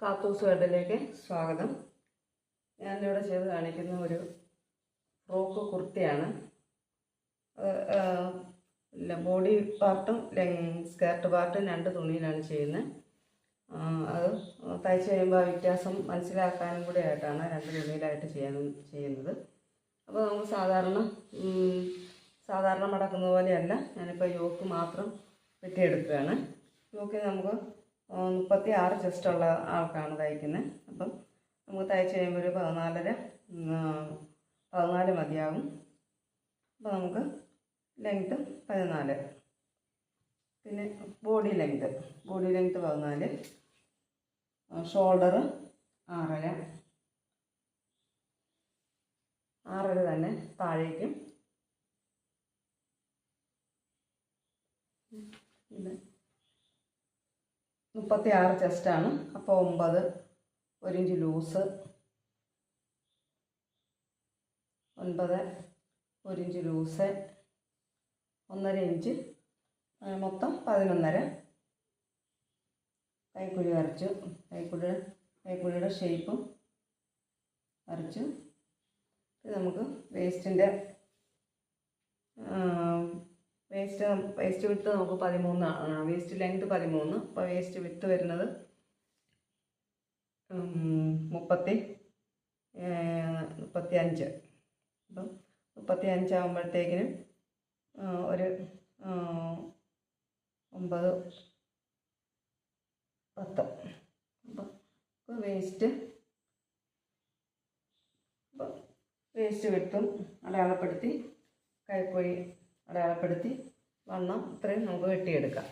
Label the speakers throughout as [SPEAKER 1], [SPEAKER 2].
[SPEAKER 1] കാത്തൂസ് വേൾഡിലേക്ക് സ്വാഗതം. ഞാനിവിടെ ചെയ്ത് കാണിക്കുന്ന ഒരു ഫ്രോക്ക് കുർത്തിയാണ്. ബോഡി പാർട്ടും സ്കേർട്ട് പാർട്ടും രണ്ട് തുണിയിലാണ് ചെയ്യുന്നത്. അത് തയ്ച്ച് കഴിയുമ്പോൾ വ്യത്യാസം മനസ്സിലാക്കാനും കൂടി ആയിട്ടാണ് രണ്ട് തുണിയിലായിട്ട് ചെയ്യുന്നത്. അപ്പോൾ നമുക്ക് സാധാരണ മടക്കുന്ന പോലെയല്ല. ഞാനിപ്പോൾ യോക്ക് മാത്രം വെട്ടിയെടുക്കുകയാണ്. യോക്ക് നമുക്ക് 36 ചെസ്റ്റുള്ള ആൾക്കാണ് തയ്ക്കുന്നത്. അപ്പം നമുക്ക് തയ്ച്ച് കഴിയുമ്പോൾ ഒരു 14 മതിയാകും. അപ്പോൾ നമുക്ക് ലെങ്ത്ത് 14, പിന്നെ ബോഡി ലെങ്ത്ത് 14, ഷോൾഡർ 6.5 തന്നെ താഴേക്കും. ഇത് 36 ചെസ്റ്റാണ്. അപ്പോൾ 9, 1 inch loose, 9, 1 inch loose, 1.5 inch, മൊത്തം 11.5. കൈക്കുഴി വരച്ചു. കൈക്കുഴിയുടെ ഷേപ്പും വരച്ചു. ഇത് നമുക്ക് വേസ്റ്റ് വിട്ട് നമുക്ക് 13 ആണ്. Waste length 13. അപ്പോൾ വേസ്റ്റ് വിട്ട് വരുന്നത് 35. അപ്പം 35 ആകുമ്പോഴത്തേക്കിനും ഒരു 9, 10. അപ്പം വേസ്റ്റ് വിട്ടും അടയാളപ്പെടുത്തി, കൈക്കുഴി അടയാളപ്പെടുത്തി, വണ്ണം ഇത്രയും നമുക്ക് വെട്ടിയെടുക്കാം.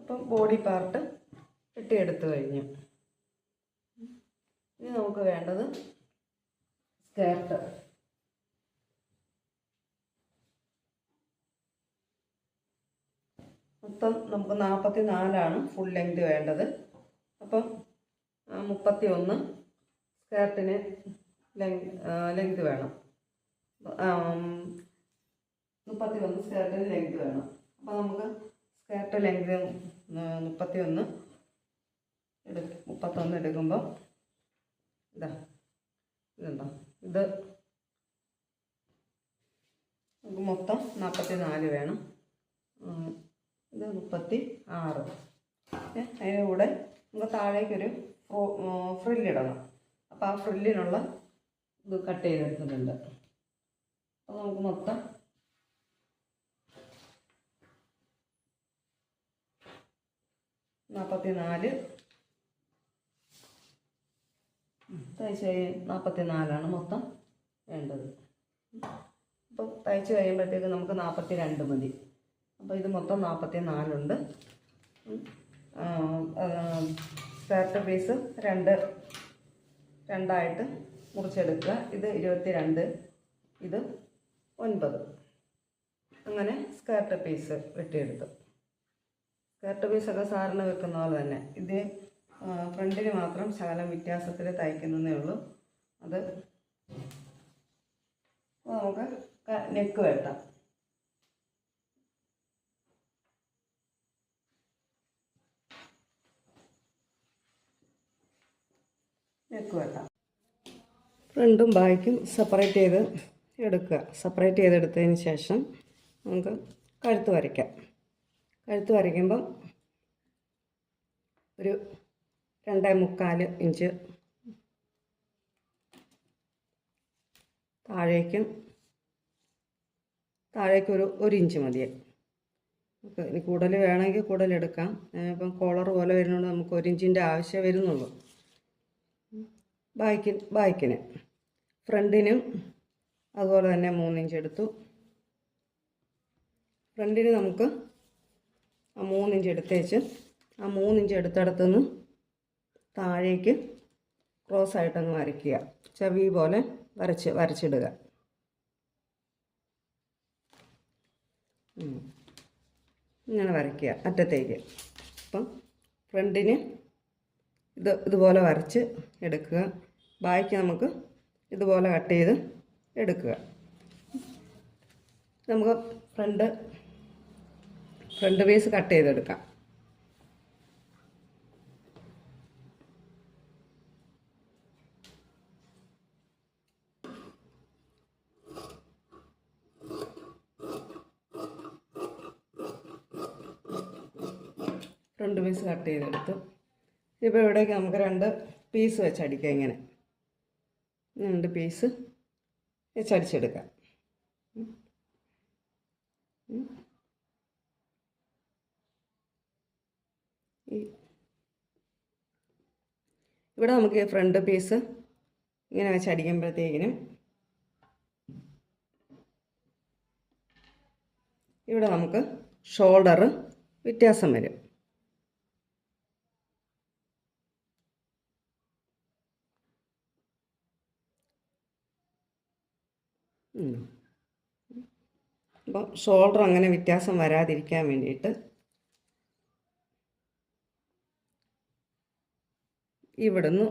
[SPEAKER 1] അപ്പം ബോഡി പാർട്ട് വെട്ടിയെടുത്ത് കഴിഞ്ഞു. ഇനി നമുക്ക് വേണ്ടത് സ്കേർട്ട്. മൊത്തം നമുക്ക് 44 ഫുൾ ലെങ്ത് വേണ്ടത്. അപ്പം 31 സ്കേർട്ടിന് ലെങ്ത് വേണം. 31 സ്കേർട്ടിന് ലെങ്ത് വേണം. അപ്പോൾ നമുക്ക് സ്കേർട്ട് ലെങ്ത് 31 എടുക്കുമ്പോൾ ഇതുണ്ടോ, ഇത് നമുക്ക് മൊത്തം 44 വേണം. ഇത് 36. അതിൻ്റെ കൂടെ നമുക്ക് താഴേക്കൊരു ഫ്രില്ലിടണം. അപ്പോൾ ആ ഫ്രില്ലിനുള്ള ഇത് കട്ട് ചെയ്തെടുക്കുന്നുണ്ട്. അപ്പോൾ നമുക്ക് മൊത്തം 44 തയ്ച്ച് 44 മൊത്തം വേണ്ടത്. അപ്പോൾ തയ്ച്ച് കഴിയുമ്പോഴത്തേക്ക് നമുക്ക് 42 മതി. അപ്പോൾ ഇത് മൊത്തം 44 ഉണ്ട്. സ്കേർട്ട് പീസ് രണ്ടായിട്ട് മുറിച്ചെടുക്കുക. ഇത് 22, ഇത് 9. അങ്ങനെ സ്കേർട്ട് പീസ് വെട്ടിയെടുത്തു. സ്കേർട്ട് പീസൊക്കെ സാറിന് വെക്കുന്ന പോലെ തന്നെ. ഇത് ഫ്രണ്ടിന് മാത്രം ശകലം വ്യത്യാസത്തിൽ തയ്ക്കുന്നതേ ഉള്ളൂ. അത് നമുക്ക് നെക്ക് വെട്ടാം. ഫ്രണ്ടും ബാക്കും സെപ്പറേറ്റ് ചെയ്തെടുത്തതിന് ശേഷം നമുക്ക് കഴുത്ത് വരയ്ക്കാം. കഴുത്ത് വരയ്ക്കുമ്പം ഒരു 2.25 ഇഞ്ച് താഴേക്കൊരു 1 ഇഞ്ച് മതിയെ. ഇനി കൂടുതൽ വേണമെങ്കിൽ കൂടുതലെടുക്കാം. ഇപ്പം കോളർ പോലെ വരുന്നതുകൊണ്ട് നമുക്ക് 1 ഇഞ്ചിൻ്റെ ആവശ്യം വരുന്നുള്ളൂ. ബാക്കിന് ഫ്രണ്ടിനും അതുപോലെ തന്നെ 3 ഇഞ്ച് എടുത്തു. ഫ്രണ്ടിന് നമുക്ക് 3 ഇഞ്ച് എടുത്തേച്ച് 3 ഇഞ്ച് എടുത്തിടത്തുനിന്ന് താഴേക്ക് ക്രോസായിട്ടങ്ങ് വരയ്ക്കുക. ചെവി പോലെ വരച്ചിടുക. ഇങ്ങനെ വരയ്ക്കുക അറ്റത്തേക്ക്. അപ്പം ഫ്രണ്ടിന് ഇതുപോലെ വരച്ച് എടുക്കുക. ബാക്കി നമുക്ക് ഇതുപോലെ കട്ട് ചെയ്ത് എടുക്കുക. നമുക്ക് ഫ്രണ്ട് പീസ് കട്ട് ചെയ്തെടുക്കാം. ഫ്രണ്ട് പീസ് കട്ട് ചെയ്തെടുത്തു. ഇപ്പോൾ ഇവിടേക്ക് നമുക്ക് 2 പീസ് വെച്ചടിക്കാം. ഇങ്ങനെ 2 പീസ് വെച്ചടിച്ചെടുക്കാം. ഇവിടെ നമുക്ക് ഫ്രണ്ട് പീസ് ഇങ്ങനെ വെച്ചടിക്കുമ്പോഴത്തേക്കിനും ഇവിടെ നമുക്ക് ഷോൾഡർ വ്യത്യാസം വരും. അപ്പം ഷോൾഡർ അങ്ങനെ വ്യത്യാസം വരാതിരിക്കാൻ വേണ്ടിയിട്ട് ഇവിടുന്ന്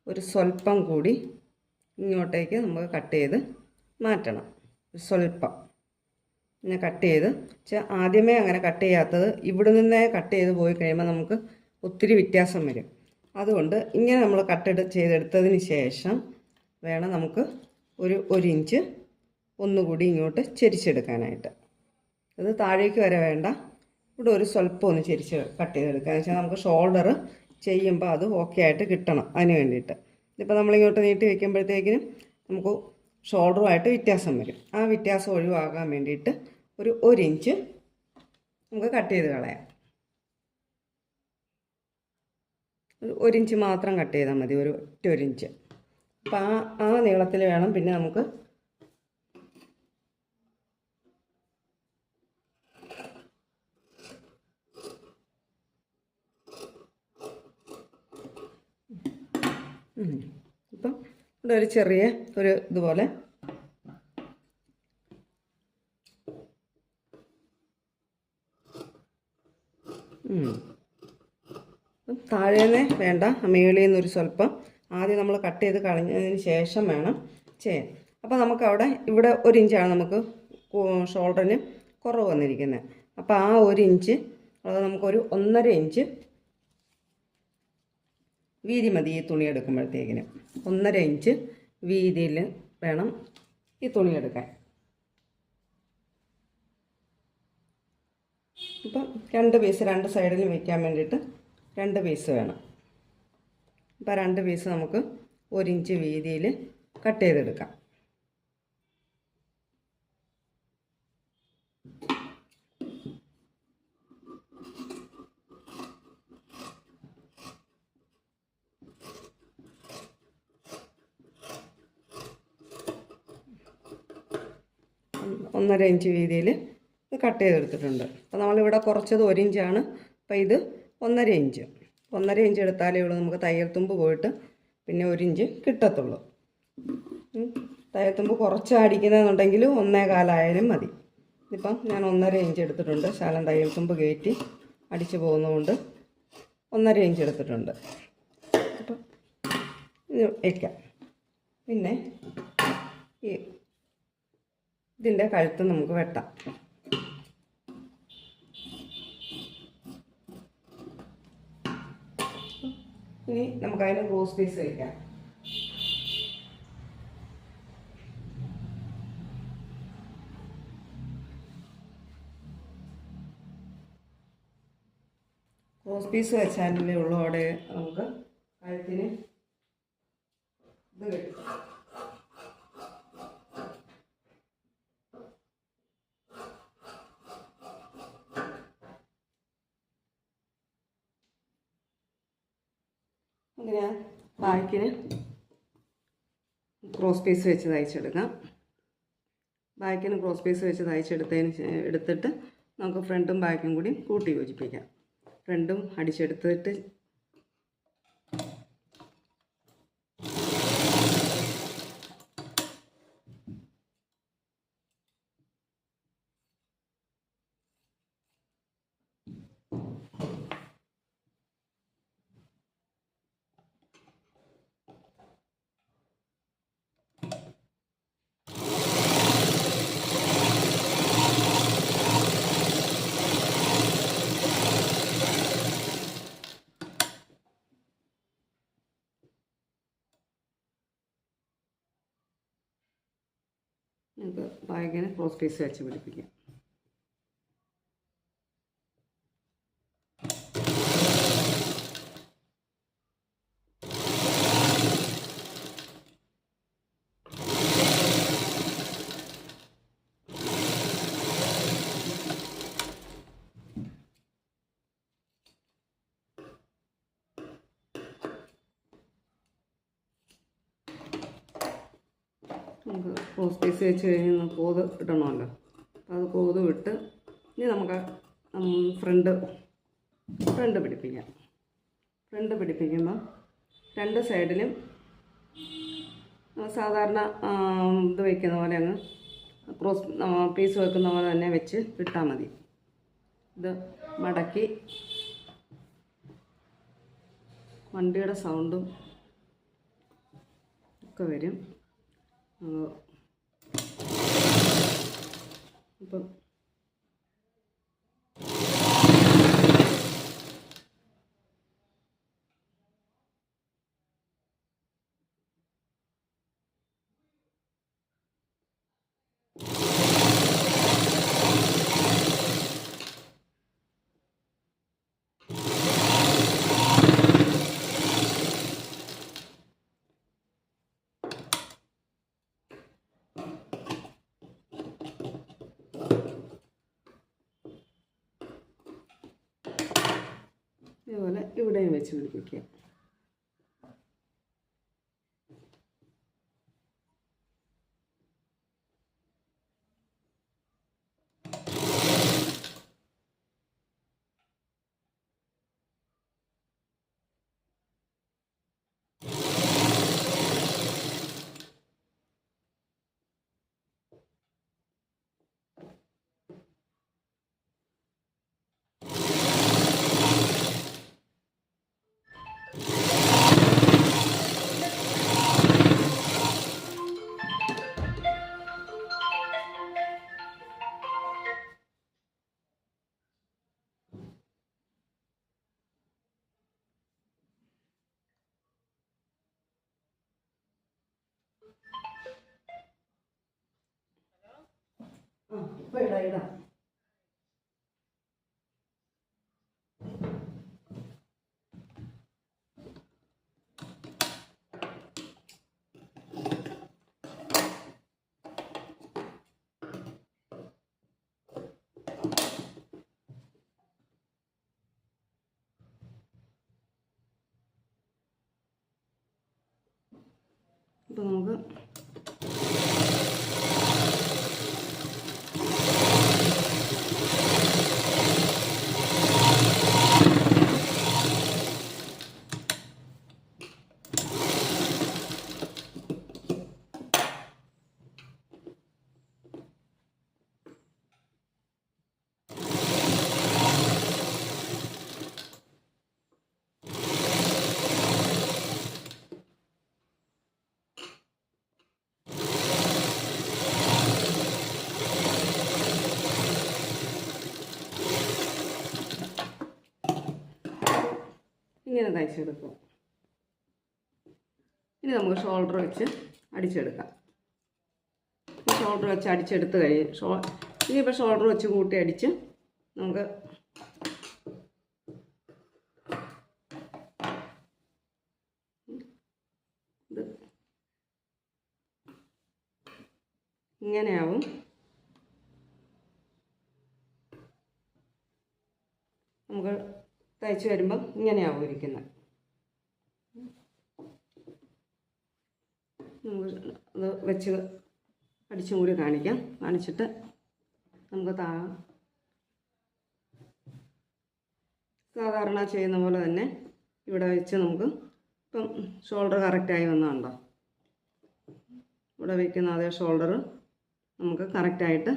[SPEAKER 1] ഒരു സ്വല്പം കൂടി ഇങ്ങോട്ടേക്ക് നമുക്ക് കട്ട് ചെയ്ത് മാറ്റണം. സ്വല്പം ഇങ്ങനെ കട്ട് ചെയ്ത് ആദ്യമേ അങ്ങനെ കട്ട് ചെയ്യാത്തത് ഇവിടെ നിന്നേ കട്ട് ചെയ്ത് പോയി കഴിയുമ്പോൾ നമുക്ക് ഒത്തിരി വ്യത്യാസം വരും. അതുകൊണ്ട് ഇങ്ങനെ നമ്മൾ കട്ട് ചെയ്തെടുത്തതിന് ശേഷം വേണം നമുക്ക് ഒരു ഇഞ്ച് ഒന്നുകൂടി ഇങ്ങോട്ട് ചെരിച്ചെടുക്കാനായിട്ട്. അത് താഴേക്ക് വരെ വേണ്ട, ഇവിടെ ഒരു സ്വല്പം ഒന്ന് ചെരിച്ച് കട്ട് ചെയ്തെടുക്കുക. എന്ന് വെച്ചാൽ നമുക്ക് ഷോൾഡർ ചെയ്യുമ്പോൾ അത് ഓക്കെ ആയിട്ട് കിട്ടണം. അതിന് വേണ്ടിയിട്ട് ഇപ്പോൾ നമ്മളിങ്ങോട്ട് നീട്ടി വയ്ക്കുമ്പോഴത്തേക്കിനും നമുക്ക് ഷോൾഡറുമായിട്ട് വ്യത്യാസം വരും. ആ വ്യത്യാസം ഒഴിവാക്കാൻ വേണ്ടിയിട്ട് ഒരു ഇഞ്ച് നമുക്ക് കട്ട് ചെയ്ത് കളയാം. ഒരു ഇഞ്ച് മാത്രം കട്ട് ചെയ്താൽ മതി, ഒരു ഇഞ്ച്. അപ്പം ആ നീളത്തിൽ വേണം പിന്നെ നമുക്ക് ഇപ്പം ഇവിടെ ഒരു ചെറിയ ഇതുപോലെ താഴേന്നേ വേണ്ട, മേളിൽ നിന്നൊരു സ്വല്പം ആദ്യം നമ്മൾ കട്ട് ചെയ്ത് കളഞ്ഞതിന് ശേഷം വേണം ചെയ്യാൻ. അപ്പോൾ നമുക്കവിടെ ഇവിടെ 1 ഇഞ്ചാണ് നമുക്ക് ഷോൾഡറിന് കുറവ് വന്നിരിക്കുന്നത്. അപ്പോൾ ആ 1 ഇഞ്ച് അത് നമുക്കൊരു 1.5 ഇഞ്ച് വീതി മതി ഈ തുണി എടുക്കുമ്പോഴത്തേക്കിനും. 1.5 ഇഞ്ച് വീതിയിൽ വേണം ഈ തുണി എടുക്കാൻ. ഇപ്പം 2 പീസ് 2 സൈഡിലും വയ്ക്കാൻ വേണ്ടിയിട്ട് 2 പീസ് വേണം. അപ്പോൾ 2 പീസ് നമുക്ക് 1 ഇഞ്ച് വീതിയിൽ കട്ട് ചെയ്തെടുക്കാം. ഒന്നര ഇഞ്ച് വീതിയിൽ ഇത് കട്ട് ചെയ്തെടുത്തിട്ടുണ്ട്. അപ്പോൾ നമ്മളിവിടെ കുറച്ചത് 1 ഇഞ്ചാണ്. അപ്പോൾ ഇത് 1.5 ഇഞ്ച്. 1.5 ഇഞ്ച് എടുത്താലേ ഉള്ളൂ നമുക്ക് തയ്യൽ തുമ്പ് പോയിട്ട് പിന്നെ 1 ഇഞ്ച് കിട്ടത്തുള്ളൂ. തയ്യൽ തുമ്പ് കുറച്ച് അടിക്കുന്നതെന്നുണ്ടെങ്കിൽ 1.25 ആയാലും മതി. ഇപ്പം ഞാൻ 1.5 ഇഞ്ച് എടുത്തിട്ടുണ്ട്. ശകലം തയ്യൽ തുമ്പ് കയറ്റി അടിച്ചു പോകുന്നതുകൊണ്ട് 1.5 ഇഞ്ച് എടുത്തിട്ടുണ്ട്. അപ്പം ഇത് വയ്ക്കാം. പിന്നെ ഇതിൻ്റെ കഴുത്ത് നമുക്ക് വെട്ടാം. ഇനി നമുക്കതിന് ക്രോസ് പീസ് വയ്ക്കാം. ക്രോസ് പീസ് വെച്ചാലേ ഉള്ളൂ അവിടെ നമുക്ക് കഴുത്തിന് ഇത് കിട്ടും. അങ്ങനെ ബാക്കിന് ക്രോസ് പീസ് വെച്ച് തയ്ച്ചെടുക്കാം. ബാക്കിന് ക്രോസ് പീസ് വെച്ച് എടുത്തിട്ട് നമുക്ക് ഫ്രണ്ടും ബാക്കും കൂടി കൂട്ടി യോജിപ്പിക്കാം. ഫ്രണ്ടും അടിച്ചെടുത്തിട്ട് നമുക്ക് ബാഗിന് ക്രോസ് പീസ് വെച്ച് പിടിപ്പിക്കാം. നമുക്ക് ക്രോസ് പീസ് വെച്ച് കഴിഞ്ഞ് കോത് ഇടണമല്ലോ. അപ്പോൾ അത് കോത് വിട്ട് ഇനി നമുക്ക് ഫ്രണ്ട് പിടിപ്പിക്കാം. ഫ്രണ്ട് പിടിപ്പിക്കുമ്പോൾ രണ്ട് സൈഡിലും സാധാരണ ഇത് വയ്ക്കുന്ന പോലെ അങ്ങ് ക്രോസ് പീസ് വെക്കുന്ന പോലെ തന്നെ വെച്ച് ഇട്ടാൽ മതി. ഇത് മടക്കി വണ്ടിയുടെ സൗണ്ടും ഒക്കെ വരും. ഇപ്പം ഇതുപോലെ ഇവിടെയും വെച്ച് പിടിപ്പിക്കുക. ഇപ്പോൾ ഇടാം. അപ്പോൾ നമുക്ക് ഇങ്ങനെ തയ്ച്ചെടുക്കും. ഇനി നമുക്ക് ഷോൾഡർ വെച്ച് അടിച്ചെടുക്കാം. ഷോൾഡർ വെച്ച് അടിച്ചെടുത്ത് ഇനിയിപ്പോൾ ഷോൾഡർ വെച്ച് കൂട്ടി അടിച്ച് നമുക്ക് ഇത് ഇങ്ങനെയാവും. നമുക്ക് തയ്ച്ച് വരുമ്പം ഇങ്ങനെയാവും ഇരിക്കുന്നത്. നമുക്ക് അത് വെച്ച് അടിച്ചും കൂടി കാണിച്ചിട്ട് നമുക്ക് സാധാരണ ചെയ്യുന്ന പോലെ തന്നെ ഇവിടെ വെച്ച് നമുക്ക് ഇപ്പം ഷോൾഡർ കറക്റ്റായി വന്നതുണ്ടോ? ഇവിടെ വയ്ക്കുന്ന അതേ ഷോൾഡർ നമുക്ക് കറക്റ്റായിട്ട്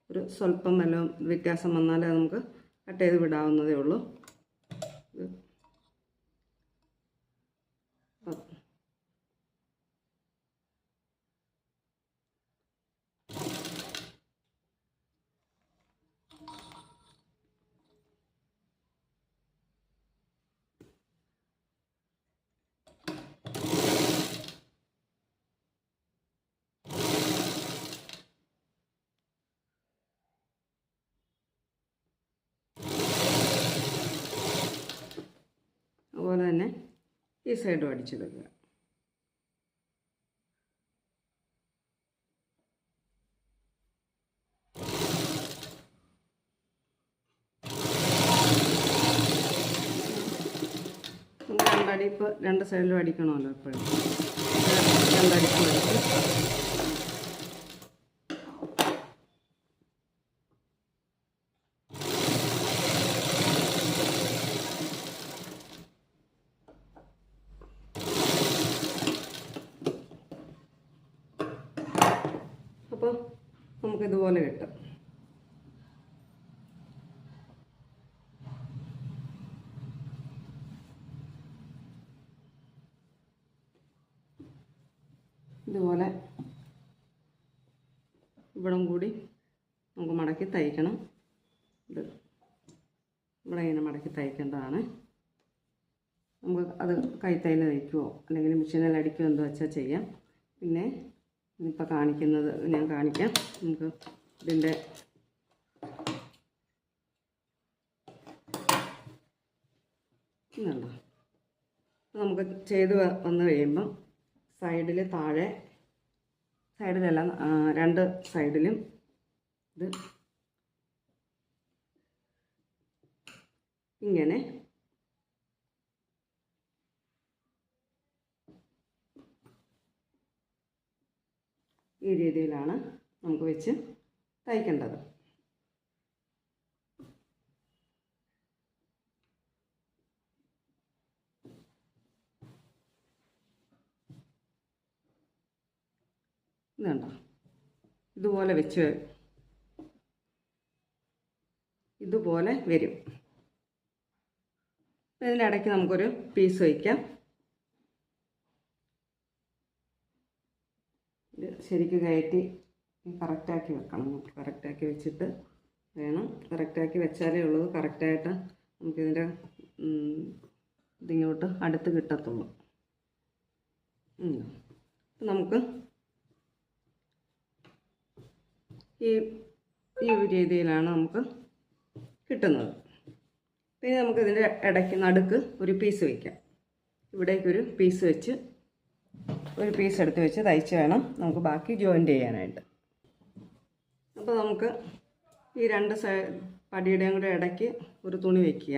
[SPEAKER 1] ഒരു സ്വല്പം വല്ലതും വ്യത്യാസം വന്നാലേ നമുക്ക് കട്ട് ചെയ്ത് വിടാവുന്നതേ ഉള്ളൂ. അതുപോലെ തന്നെ ഈ സൈഡും അടിച്ചെടുക്കുക. രണ്ടടി ഇപ്പോൾ രണ്ട് സൈഡിലും അടിക്കണമല്ലോ എപ്പോഴും. രണ്ടടിപ്പ് എടുത്ത് അപ്പോൾ നമുക്കിതുപോലെ കിട്ടും. ഇതുപോലെ ഇവിടം കൂടി നമുക്ക് മടക്കി തയ്ക്കണം. ഇത് ഇവിടെ ഇങ്ങനെ മടക്കി തയ്ക്കേണ്ടതാണ്. നമുക്ക് അത് കൈത്തയ്യൽ തയ്ക്കുമോ അല്ലെങ്കിൽ മെഷീനിൽ അടിക്കുമോ എന്തോ വെച്ചാൽ ചെയ്യാം. പിന്നെ ഇപ്പോൾ കാണിക്കുന്നത് ഞാൻ കാണിക്കാം. നമുക്ക് ഇതിൻ്റെ ഇതുണ്ടോ, നമുക്ക് ചെയ്ത് വന്നു കഴിയുമ്പം സൈഡിൽ താഴെ, സൈഡിലെല്ലാം രണ്ട് സൈഡിലും ഇത് ഇങ്ങനെ ഈ രീതിയിലാണ് നമുക്ക് വെച്ച് തയ്ക്കേണ്ടത്. ഇതുണ്ടോ, ഇതുപോലെ വെച്ച് ഇതുപോലെ വരും. ഇതിനിടയ്ക്ക് നമുക്കൊരു പീസ് വയ്ക്കാം. ഇത് ശരിക്കും കയറ്റി കറക്റ്റാക്കി വെക്കണം. കറക്റ്റാക്കി വെച്ചിട്ട് വേണം, കറക്റ്റാക്കി വെച്ചാലേ ഉള്ളൂ കറക്റ്റായിട്ട് നമുക്കിതിൻ്റെ ഇതിങ്ങോട്ട് അടുത്ത് കിട്ടത്തുള്ളൂ. നമുക്ക് ഈ രീതിയിലാണ് നമുക്ക് കിട്ടുന്നത്. പിന്നെ നമുക്കിതിൻ്റെ ഇടയ്ക്ക് നടുക്ക് ഒരു പീസ് വയ്ക്കാം. ഇവിടേക്കൊരു പീസ് വെച്ച് ഒരു പീസ് എടുത്ത് വെച്ച് തയ്ച്ച് വേണം നമുക്ക് ബാക്കി ജോയിൻ്റ് ചെയ്യാനായിട്ട്. അപ്പോൾ നമുക്ക് ഈ രണ്ട് പടിയുടെയും കൂടെ ഇടയ്ക്ക് ഒരു തുണി വയ്ക്കുക.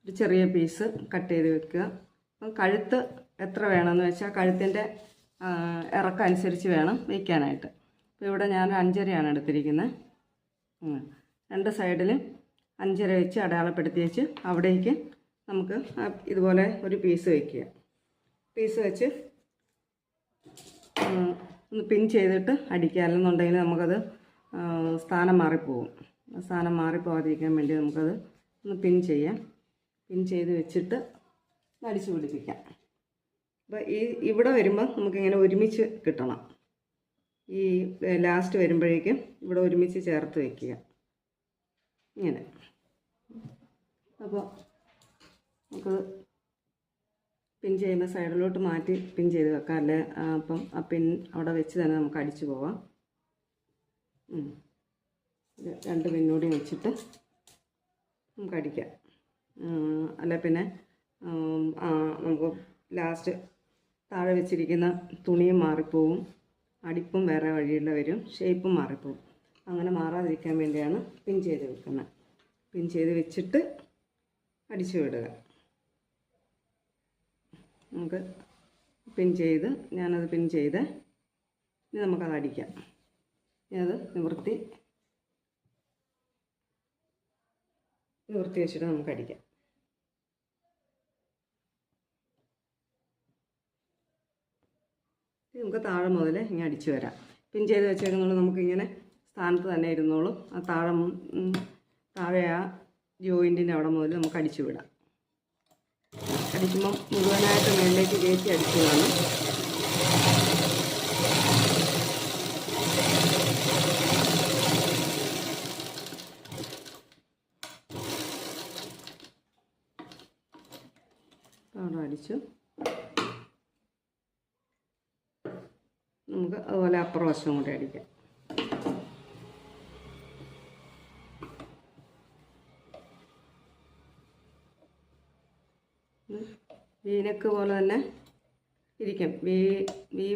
[SPEAKER 1] ഒരു ചെറിയ പീസ് കട്ട് ചെയ്ത് വെക്കുക. അപ്പം കഴുത്ത് എത്ര വേണമെന്ന് വെച്ചാൽ കഴുത്തിൻ്റെ ഇറക്കം അനുസരിച്ച് വേണം വയ്ക്കാനായിട്ട്. അപ്പോൾ ഇവിടെ ഞാൻ 5.5 എടുത്തിരിക്കുന്നത്. രണ്ട് സൈഡിലും 5.5 വെച്ച് അടയാളപ്പെടുത്തി വെച്ച് അവിടേക്ക് നമുക്ക് ഇതുപോലെ ഒരു പീസ് വയ്ക്കുക. പീസ് വെച്ച് ഒന്ന് പിൻ ചെയ്തിട്ട് അടിക്കുക. അല്ലെന്നുണ്ടെങ്കിൽ നമുക്കത് സ്ഥാനം മാറിപ്പോവും. സ്ഥാനം മാറിപ്പോകാതിരിക്കാൻ വേണ്ടി നമുക്കത് ഒന്ന് പിൻ ചെയ്യാം. പിൻ ചെയ്ത് വെച്ചിട്ട് അടിച്ചു പിടിപ്പിക്കാം. അപ്പോൾ ഇവിടെ വരുമ്പോൾ നമുക്കിങ്ങനെ ഒരുമിച്ച് കിട്ടണം. ഈ ലാസ്റ്റ് വരുമ്പോഴേക്കും ഇവിടെ ഒരുമിച്ച് ചേർത്ത് വയ്ക്കുക ഇങ്ങനെ. അപ്പോൾ നമുക്ക് പിൻ ചെയ്യുമ്പോൾ സൈഡിലോട്ട് മാറ്റി പിൻ ചെയ്ത് വെക്കാം. അല്ലേ അപ്പം ആ പിൻ അവിടെ വെച്ച് തന്നെ നമുക്ക് അടിച്ചു പോവാം. രണ്ട് പിന്നോടി വെച്ചിട്ട് നമുക്ക് അടിക്കാം. അല്ല പിന്നെ നമുക്ക് ലാസ്റ്റ് താഴെ വെച്ചിരിക്കുന്ന തുണിയും മാറിപ്പോവും, അടിപ്പും വേറെ വഴിയുള്ള വരും, ഷേപ്പും മാറിപ്പോവും. അങ്ങനെ മാറാതിരിക്കാൻ വേണ്ടിയാണ് പിൻ ചെയ്ത് വെക്കുന്നത്. പിൻ ചെയ്ത് വെച്ചിട്ട് അടിച്ചു വിടുക. നമുക്ക് പിൻ ചെയ്ത് ഞാനത് പിൻ ചെയ്ത് ഇനി നമുക്കത് അടിക്കാം. ഇനി അത് നിവർത്തി വെച്ചിട്ട് നമുക്ക് അടിക്കാം. നമുക്ക് താഴെ മുതൽ ഇങ്ങനെ അടിച്ചു വരാം. പിൻ ചെയ്ത് വെച്ചേക്കുന്നുള്ളൂ നമുക്കിങ്ങനെ സ്ഥാനത്ത് തന്നെ ഇരുന്നോളും. ആ താഴെ ആ ജോയിൻറ്റിൻ്റെ അവിടെ മുതൽ നമുക്ക് അടിച്ചു വിടാം. അടിക്കുമ്പം മുഴുവനായിട്ട് മേളിലേക്ക് കയറ്റി അടിച്ചു വേണം. അവിടെ അടിച്ചു. നമുക്ക് അതുപോലെ അപ്പുറം വശം കൂടി അടിക്കാം. വീനക്ക് പോലെ തന്നെ ഇരിക്കും. വി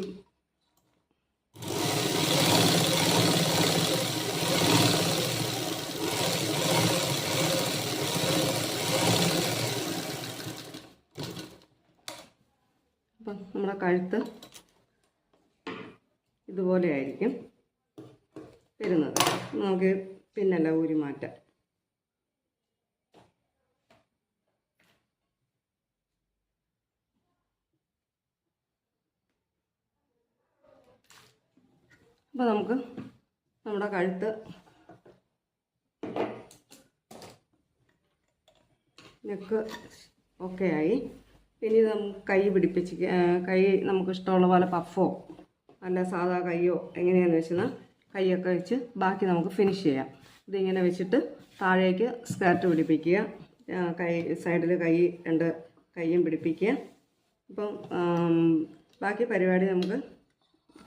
[SPEAKER 1] അപ്പം നമ്മുടെ കഴുത്ത് ഇതുപോലെ ആയിരിക്കും വരുന്നത്. നമുക്ക് പിന്നല്ല ഊരി മാറ്റാം. അപ്പോൾ നമുക്ക് നമ്മുടെ കഴുത്ത് നെക്ക് ഓക്കെ ആയി. ഇനി നമുക്ക് കൈ പിടിപ്പിച്ച് കൈ നമുക്ക് ഇഷ്ടമുള്ള പോലെ പഫോ അല്ല സാധാ കൈയോ എങ്ങനെയാണെന്ന് വെച്ചാൽ കൈയൊക്കെ വെച്ച് ബാക്കി നമുക്ക് ഫിനിഷ് ചെയ്യാം. ഇതിങ്ങനെ വെച്ചിട്ട് താഴേക്ക് സ്കേർട്ട് പിടിപ്പിക്കുക. കൈ സൈഡിൽ രണ്ട് കൈയും പിടിപ്പിക്കുക. ഇപ്പം ബാക്കി പരിപാടി നമുക്ക്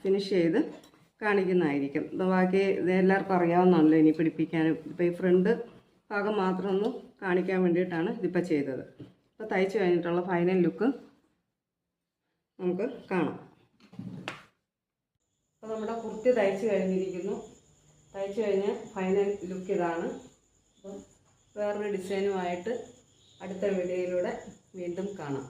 [SPEAKER 1] ഫിനിഷ് ചെയ്ത് കാണിക്കുന്നതായിരിക്കും. ബാക്കി ഇത് എല്ലാവർക്കും അറിയാവുന്നതാണല്ലോ ഇനി പിടിപ്പിക്കാനും. ഇപ്പോൾ ഈ ഫ്രണ്ട് ഭാഗം മാത്രം ഒന്ന് കാണിക്കാൻ വേണ്ടിയിട്ടാണ് ഇതിപ്പോൾ ചെയ്തത്. ഇപ്പോൾ തയ്ച്ച് കഴിഞ്ഞിട്ടുള്ള ഫൈനൽ ലുക്ക് നമുക്ക് കാണാം. അപ്പോൾ നമ്മുടെ കുർത്തി തയ്ച്ച് കഴിഞ്ഞിരിക്കുന്നു. തയ്ച്ച് കഴിഞ്ഞ് ഫൈനൽ ലുക്ക് ഇതാണ്. അപ്പം വേറൊരു ഡിസൈനുമായിട്ട് അടുത്ത വീഡിയോയിലൂടെ വീണ്ടും കാണാം.